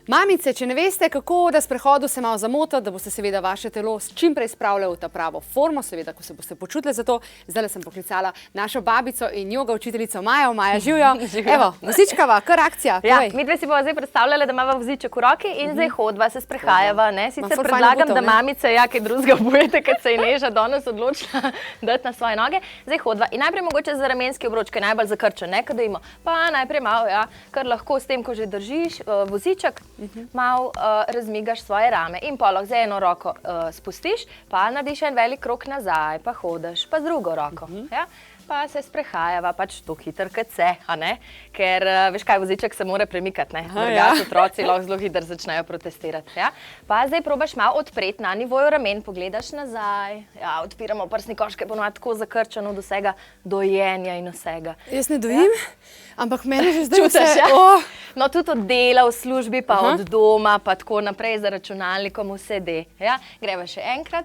Mamice, če ne veste, kako da sprehodu se malo zamotiti, da boste seveda vaše telo čim prej spravljali v ta pravo formo, seveda, ko se boste počutili za to. Zdaj sem poklicala našo babico in joga učiteljico Majo. Maja, živijo. Evo, vozičkava, kar akcija. Ja, mi dve si bova zdaj predstavljala, da imava voziček v roki in zdaj hodva, se sprehajava. Sicer predlagam, da mamice kaj drugega obujete, ker se je Neža danes odločila dati na svoje noge. Zdaj hodva. In najprej mogoče za ramenski obroč, kaj najbolj zakrčen, ne, kad dojimo. Pa najprej malo, ja, kar lahko s tem, ko že držiš voziček, malo razmigaš svoje rame in pa lahko z eno roko spustiš, pa narediš en velik krog nazaj, pa hodiš, pa z drugo roko. Ja? Pa se sprehajava, pač to hitro, kot se, a ne? Ker, veš kaj, voziček se mora premikati, ne? Drugače otroci lahko zelo hitro začnejo protestirati, ja? Pa zdaj probaš malo odpreti na nivoju ramen, pogledaš nazaj, ja, odpiramo prsni koš, ki je ponovno tako zakrčen od vsega dojenja in vsega. Jaz ne dojim, ampak meni že zdaj čutiš, vse... Ja? No, tudi od dela v službi, pa od doma, pa tako naprej za računalnikom vse de. Ja? Greva še enkrat.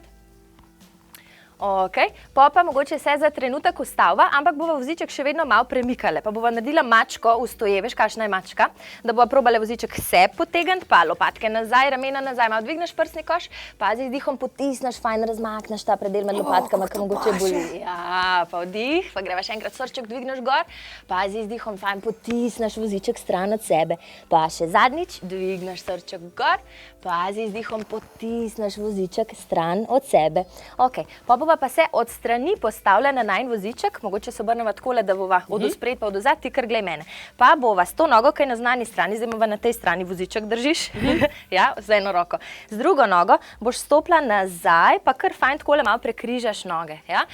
Ok, pa mogoče se za trenutek ustavva, ampak bova voziček še vedno malo premikale. Pa bova naredila mačko v stoje, veš kakšna je mačka? Da bova probala voziček se potegniti, pa lopatke nazaj, ramena nazaj, malo dvigneš prsni koš, pazi, z dihom potisneš, fajn razmakneš ta predel med lopatkama, ki mogoče boli. Ja, pa vdih, pa greva še enkrat srček, dvigneš gor, pazi, z dihom fajn potisneš voziček stran od sebe. Pa še zadnjič, dvigneš srček gor, pazi, z dihom potisneš voziček stran od sebe. Ok, pa se od strani postavlja na najn voziček, mogoče se obrneva takole, da bova od uspred pa od ozad, ti kar glej mene. Pa bova s to nogo, kaj na znani strani, zdaj bova na tej strani voziček držiš, ja, z eno roko. Z drugo nogo boš stopila nazaj, pa kar fajn takole malo prekrižaš noge, ja.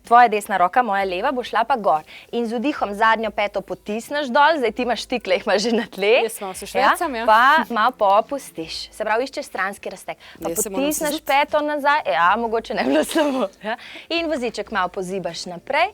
Tvoja desna roka, moja leva, bo šla pa gor. In z vdihom zadnjo peto potisneš dol, zdaj ti imaš štikle, jih imaš že na tle. Jaz malo se švecam, ja. Pa malo popustiš, se pravi, iščeš stranski razteg. Pa potisneš peto nazaj, ja, mogoče ne bilo slabo. Ja? In voziček malo pozibaš naprej,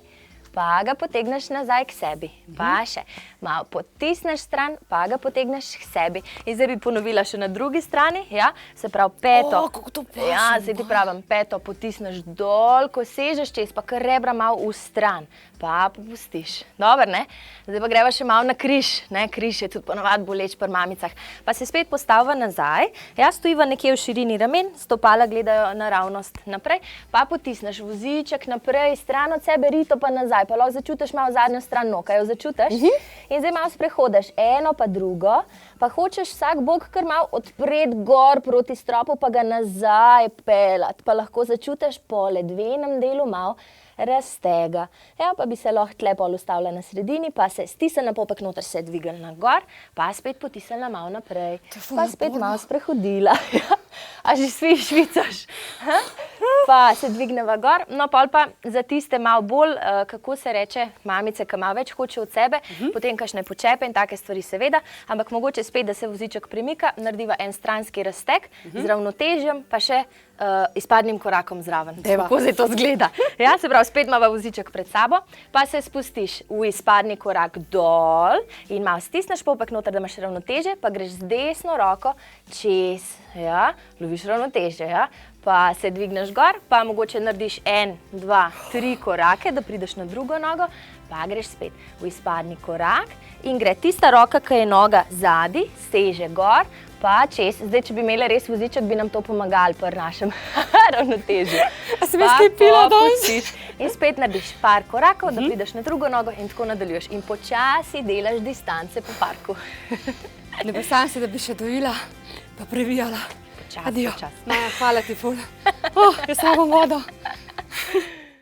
pa ga potegneš nazaj k sebi. Pa še malo potisneš stran, pa ga potegneš k sebi. In zdaj bi ponovila še na drugi strani, ja? Se pravi peto. Kako to paši. Ja, zdaj ti pravim, peto potisneš dol, ko sežeš čez, pa kar rebra malo v stran. Pa popustiš. Dobro, ne? Zdaj pa greva še malo na križ. Ne? Križ je tudi ponovadi boleč pri mamicah. Pa se spet postaviva nazaj. Ja, stojiva nekje v širini ramen, stopala gledajo naravnost naprej. Pa potisneš voziček naprej, stran od sebe, rito pa nazaj. Pa lahko začutiš malo zadnjo stran nog, jo začutiš? In zdaj malo sprehodaš eno pa drugo. Pa hočeš vsak bok kar malo odpreti gor proti stropu, pa ga nazaj pelati. Pa lahko začutiš po ledvenem delu malo raztega. Ja, pa bi se lahko tle pol ustavila na sredini, pa se stisnila popek noter, se dvignila gor, pa spet potisnila malo naprej, pa spet malo sprehodila. A že švicaš? Pa se dvigneva gor, no pol pa za tiste malo bolj, kako se reče, mamice, ki malo več hoče od sebe, potem kakšne počepe in take stvari seveda, ampak mogoče spet, da se voziček premika, narediva en stranski razteg z ravnotežjem, pa še izpadnim korakom zraven. Kako se to zgleda? Ja, se pravi, spet imava voziček pred sabo, pa se spustiš v izpadni korak dol in malo stisneš popek noter, da imaš ravnoteže, pa greš z desno roko čez, ja, loviš ravnoteže, ja, pa se dvigneš gor, pa mogoče narediš 1, 2, 3 korake, da prideš na drugo nogo, pa greš spet v izpadni korak in gre tista roka, ki je noga zadi, seže gor, pa čez. Zdaj, če bi imeli res voziček, bi nam to pomagali pri našem ravnotežju. A si veš, kaj pila danes? In spet narediš par korakov, da prideš na drugo nogo in tako nadaljuješ. In počasi delaš distance po parku. Ne bo sam se, da bi še dojila, pa previjala. Počasi. Hvala ti, ful. Jaz samo vodo.